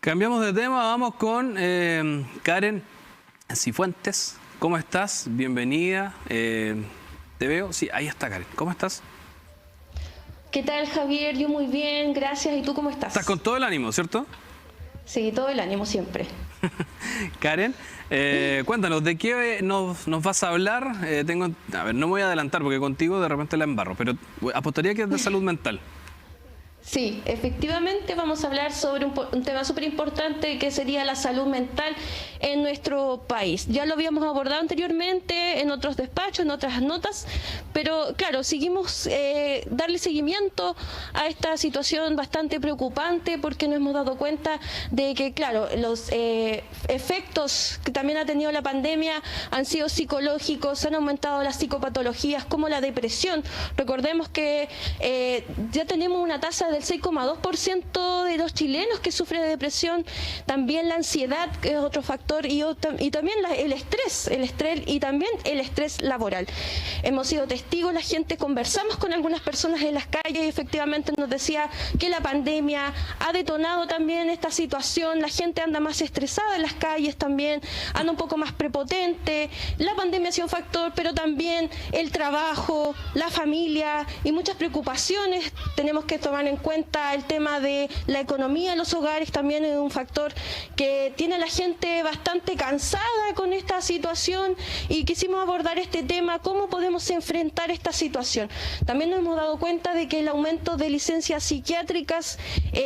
Cambiamos de tema, vamos con Karen Cifuentes. ¿Cómo estás? Bienvenida. Te veo. Sí, ahí está Karen. ¿Cómo estás? ¿Qué tal, Javier? Yo muy bien, gracias. ¿Y tú cómo estás? Estás con todo el ánimo, ¿cierto? Sí, todo el ánimo siempre. Karen, cuéntanos, ¿de qué nos vas a hablar? A ver, no me voy a adelantar porque contigo de repente la embarro, pero apostaría que es de salud mental. Sí, efectivamente vamos a hablar sobre un tema súper importante que sería la salud mental en nuestro país. Ya lo habíamos abordado anteriormente en otros despachos, en otras notas, pero claro, seguimos darle seguimiento a esta situación bastante preocupante porque nos hemos dado cuenta de que, claro, los efectos que también ha tenido la pandemia han sido psicológicos, han aumentado las psicopatologías como la depresión. Recordemos que ya tenemos una tasa del 6,2% de los chilenos que sufren de depresión, también la ansiedad, que es otro factor, y también el estrés y también el estrés laboral. Hemos sido testigos, la gente, conversamos con algunas personas en las calles y efectivamente nos decía que la pandemia ha detonado también esta situación, la gente anda más estresada en las calles también, anda un poco más prepotente, la pandemia ha sido un factor, pero también el trabajo, la familia y muchas preocupaciones. Tenemos que tomar en cuenta el tema de la economía en los hogares, también es un factor que tiene a la gente bastante cansada con esta situación y quisimos abordar este tema, cómo podemos enfrentar esta situación. También nos hemos dado cuenta de que el aumento de licencias psiquiátricas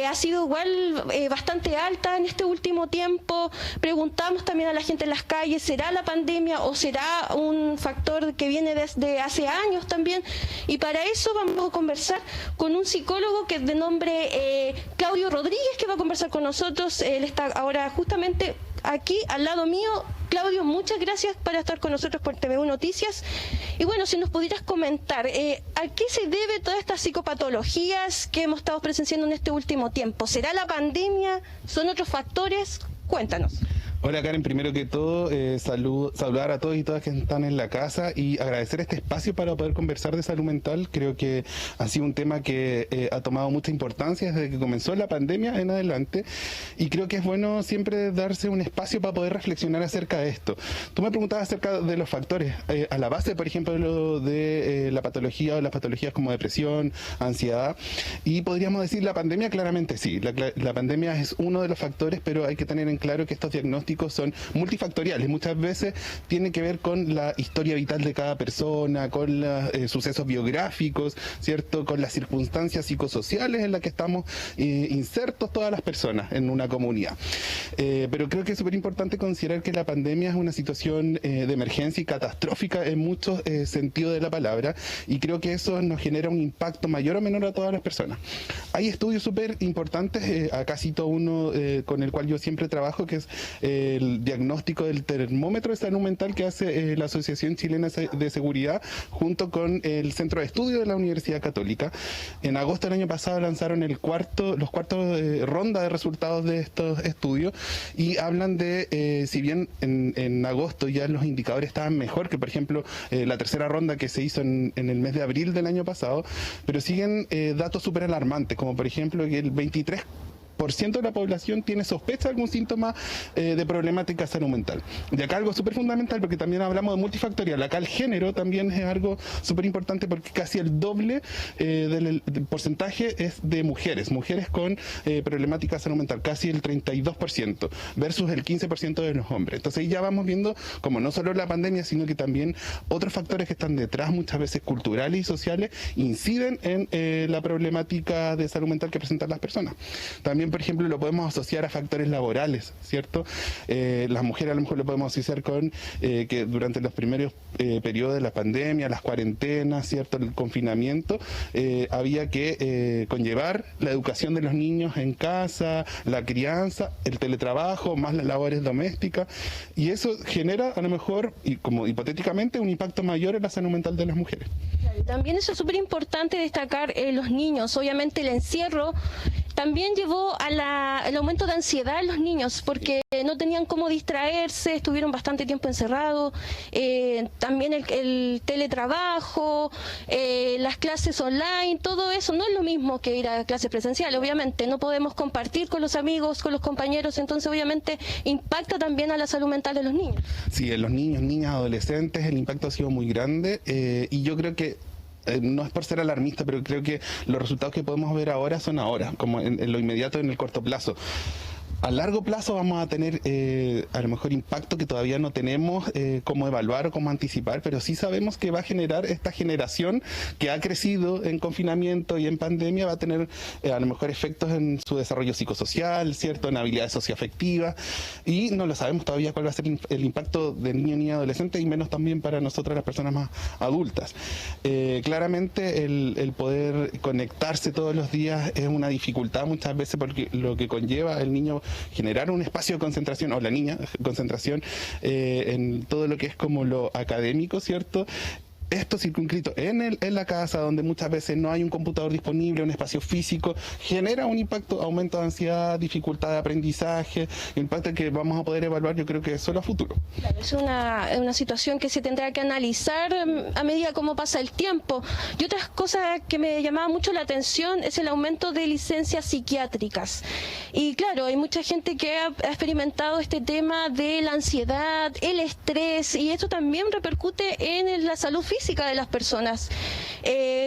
ha sido igual bastante alta en este último tiempo. Preguntamos también a la gente en las calles, ¿será la pandemia o será un factor que viene desde hace años también? Y para eso vamos a conversar con un psicólogo que de nombre Claudio Rodríguez, que va a conversar con nosotros. Él está ahora justamente aquí al lado mío. Claudio, muchas gracias por estar con nosotros por TVU Noticias. Y bueno, si nos pudieras comentar, ¿a qué se debe todas estas psicopatologías que hemos estado presenciando en este último tiempo? ¿Será la pandemia? ¿Son otros factores? Cuéntanos. Hola Karen, primero que todo saludar a todos y todas que están en la casa y agradecer este espacio para poder conversar de salud mental. Creo que ha sido un tema que ha tomado mucha importancia desde que comenzó la pandemia en adelante y creo que es bueno siempre darse un espacio para poder reflexionar acerca de esto. Tú me preguntabas acerca de los factores, a la base por ejemplo de la patología o las patologías como depresión, ansiedad, y podríamos decir la pandemia claramente sí, la pandemia es uno de los factores, pero hay que tener en claro que estos diagnósticos son multifactoriales, muchas veces tiene que ver con la historia vital de cada persona, con los sucesos biográficos, ¿cierto? Con las circunstancias psicosociales en las que estamos insertos todas las personas en una comunidad. Pero creo que es súper importante considerar que la pandemia es una situación de emergencia y catastrófica en muchos sentidos de la palabra, y creo que eso nos genera un impacto mayor o menor a todas las personas. Hay estudios súper importantes, acá cito uno con el cual yo siempre trabajo, que es el diagnóstico del termómetro de salud mental que hace la Asociación Chilena de Seguridad junto con el Centro de Estudio de la Universidad Católica. En agosto del año pasado lanzaron los cuartos ronda de resultados de estos estudios y hablan de, si bien en agosto ya los indicadores estaban mejor que por ejemplo la tercera ronda que se hizo en el mes de abril del año pasado, pero siguen datos súper alarmantes, como por ejemplo que el 23% de la población tiene sospecha de algún síntoma de problemática de salud mental. Y acá algo súper fundamental, porque también hablamos de multifactorial, acá el género también es algo súper importante porque casi el doble del porcentaje es de mujeres con problemática de salud mental, casi el 32% versus el 15% de los hombres. Entonces ahí ya vamos viendo como no solo la pandemia, sino que también otros factores que están detrás, muchas veces culturales y sociales, inciden en la problemática de salud mental que presentan las personas. También por ejemplo, lo podemos asociar a factores laborales, ¿cierto? Las mujeres a lo mejor lo podemos asociar con que durante los primeros periodos de la pandemia, las cuarentenas, ¿cierto? El confinamiento, había que conllevar la educación de los niños en casa, la crianza, el teletrabajo, más las labores domésticas, y eso genera a lo mejor, y como hipotéticamente, un impacto mayor en la salud mental de las mujeres. También eso es súper importante destacar los niños. Obviamente el encierro también llevó al aumento de ansiedad en los niños, porque no tenían cómo distraerse, estuvieron bastante tiempo encerrados, también el teletrabajo, las clases online, todo eso no es lo mismo que ir a clases presenciales, obviamente, no podemos compartir con los amigos, con los compañeros, entonces obviamente impacta también a la salud mental de los niños. Sí, en los niños, niñas, adolescentes el impacto ha sido muy grande y yo creo que no es por ser alarmista, pero creo que los resultados que podemos ver ahora son ahora, como en lo inmediato, en el corto plazo. A largo plazo vamos a tener a lo mejor impacto que todavía no tenemos cómo evaluar o cómo anticipar, pero sí sabemos que va a generar esta generación que ha crecido en confinamiento y en pandemia, va a tener a lo mejor efectos en su desarrollo psicosocial, ¿cierto? En habilidades socioafectivas, y no lo sabemos todavía cuál va a ser el impacto de niño, niña, adolescente, y menos también para nosotras las personas más adultas. Claramente el poder conectarse todos los días es una dificultad muchas veces porque lo que conlleva el niño generar un espacio de concentración, o la niña, concentración en todo lo que es como lo académico, ¿cierto? Esto circunscrito en la casa, donde muchas veces no hay un computador disponible, un espacio físico, genera un impacto, aumento de ansiedad, dificultad de aprendizaje, impacto que vamos a poder evaluar, yo creo que solo a futuro. Claro, es una situación que se tendrá que analizar a medida como pasa el tiempo. Y otras cosas que me llamaban mucho la atención es el aumento de licencias psiquiátricas. Y claro, hay mucha gente que ha experimentado este tema de la ansiedad, el estrés, y esto también repercute en la salud física de las personas.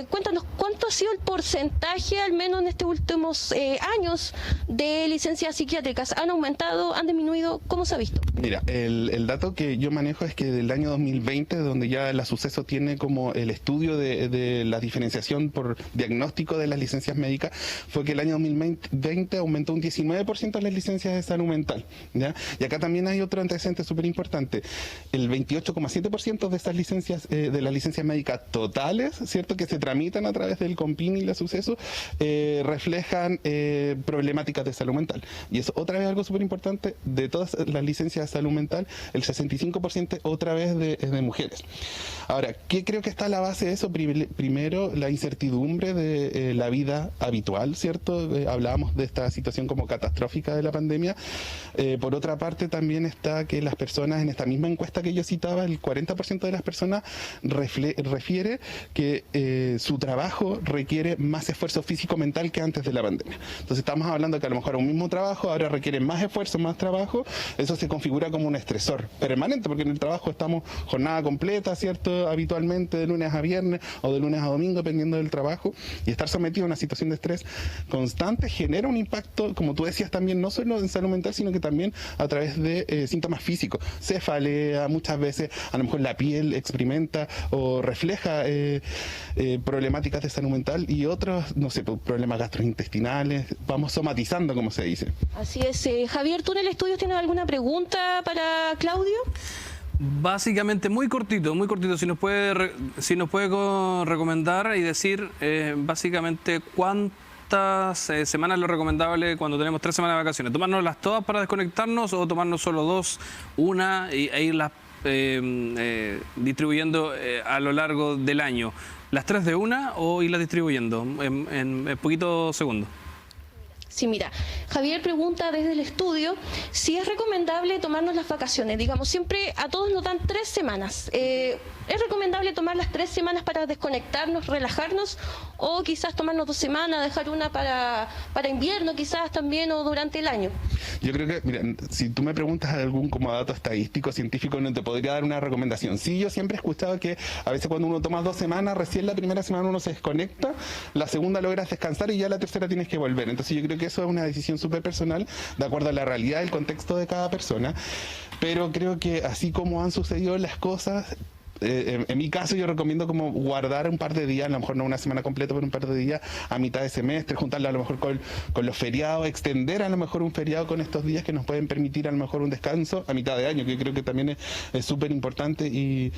Cuéntanos, ¿cuánto ha sido el porcentaje, al menos en estos últimos años, de licencias psiquiátricas? ¿Han aumentado? ¿Han disminuido? ¿Cómo se ha visto? Mira, el dato que yo manejo es que del año 2020, donde ya la Suceso tiene como el estudio de la diferenciación por diagnóstico de las licencias médicas, fue que el año 2020 aumentó un 19% las licencias de salud mental, ¿ya? Y acá también hay otro antecedente súper importante. El 28,7% de esas licencias, de las licencias médicas totales, ¿cierto?, que se tramitan a través del CONPIN y la Suceso, reflejan problemáticas de salud mental. Y es otra vez algo súper importante, de todas las licencias de salud mental, el 65% otra vez de mujeres. Ahora, ¿qué creo que está a la base de eso? Primero, la incertidumbre de la vida habitual, ¿cierto? Hablábamos de esta situación como catastrófica de la pandemia. Por otra parte, también está que las personas, en esta misma encuesta que yo citaba, el 40% de las personas refiere que su trabajo requiere más esfuerzo físico-mental que antes de la pandemia. Entonces estamos hablando que a lo mejor un mismo trabajo ahora requiere más esfuerzo, más trabajo. Eso se configura como un estresor permanente, porque en el trabajo estamos jornada completa, ¿cierto?, habitualmente de lunes a viernes o de lunes a domingo, dependiendo del trabajo, y estar sometido a una situación de estrés constante genera un impacto, como tú decías también, no solo en salud mental, sino que también a través de síntomas físicos, cefalea, muchas veces a lo mejor la piel experimenta o refleja problemáticas de salud mental y otros, no sé, problemas gastrointestinales, vamos somatizando, como se dice. Así es. Javier, ¿tú en el estudio tienes alguna pregunta para Claudio? Básicamente muy cortito, si nos puede recomendar y decir básicamente cuántas semanas es lo recomendable cuando tenemos 3 semanas de vacaciones. ¿Tomárnoslas todas para desconectarnos o tomarnos solo 2, una e irlas distribuyendo a lo largo del año? ¿Las 3 de una o irlas distribuyendo en poquitos segundos? Sí, mira, Javier pregunta desde el estudio si es recomendable tomarnos las vacaciones. Digamos, siempre a todos nos dan 3 semanas. ¿Es recomendable tomar las 3 semanas para desconectarnos, relajarnos? ¿O quizás tomarnos 2 semanas, dejar una para invierno quizás también, o durante el año? Yo creo que, mira, si tú me preguntas algún como dato estadístico, científico, no te podría dar una recomendación. Sí, yo siempre he escuchado que a veces cuando uno toma 2 semanas, recién la primera semana uno se desconecta, la segunda logras descansar y ya la tercera tienes que volver. Entonces yo creo que eso es una decisión súper personal, de acuerdo a la realidad y el contexto de cada persona. Pero creo que así como han sucedido las cosas, en mi caso yo recomiendo como guardar un par de días, a lo mejor no una semana completa, pero un par de días a mitad de semestre, juntarlo a lo mejor con los feriados, extender a lo mejor un feriado con estos días que nos pueden permitir a lo mejor un descanso a mitad de año, que creo que también es súper importante y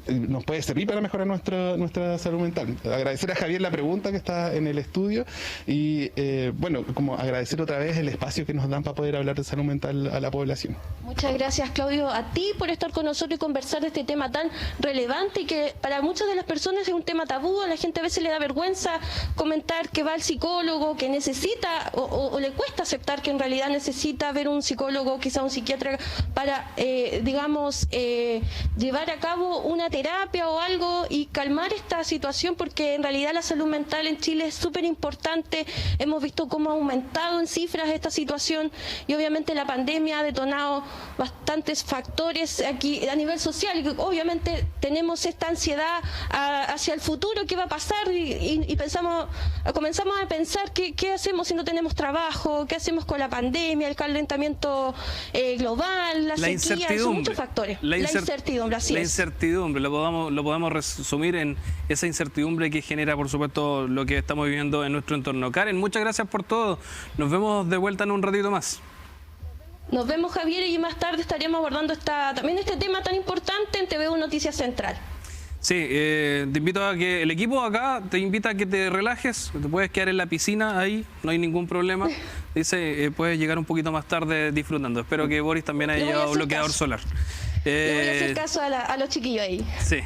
nos puede servir para mejorar nuestra salud mental. Agradecer a Javier la pregunta que está en el estudio y bueno, como agradecer otra vez el espacio que nos dan para poder hablar de salud mental a la población. Muchas gracias, Claudio, a ti por estar con nosotros y conversar de este este tema tan relevante y que para muchas de las personas es un tema tabú. A la gente a veces le da vergüenza comentar que va al psicólogo, que necesita o le cuesta aceptar que en realidad necesita ver un psicólogo, quizá un psiquiatra, para, digamos, llevar a cabo una terapia o algo y calmar esta situación, porque en realidad la salud mental en Chile es súper importante. Hemos visto cómo ha aumentado en cifras esta situación y obviamente la pandemia ha detonado bastantes factores aquí a nivel social y obviamente tenemos esta ansiedad hacia el futuro, qué va a pasar y comenzamos a pensar qué hacemos si no tenemos trabajo, qué hacemos con la pandemia, el calentamiento global, la sequía, son muchos factores. La incertidumbre, así es. La incertidumbre, lo podemos resumir en esa incertidumbre que genera, por supuesto, lo que estamos viviendo en nuestro entorno. Karen, muchas gracias por todo. Nos vemos de vuelta en un ratito más. Nos vemos, Javier, y más tarde estaremos abordando también este tema tan importante en TVU Noticias Central. Sí, te invito a que el equipo acá te invita a que te relajes, te puedes quedar en la piscina ahí, no hay ningún problema. Dice, puedes llegar un poquito más tarde disfrutando. Espero que Boris también haya llevado bloqueador solar. Le voy a hacer caso a los chiquillos ahí. Sí.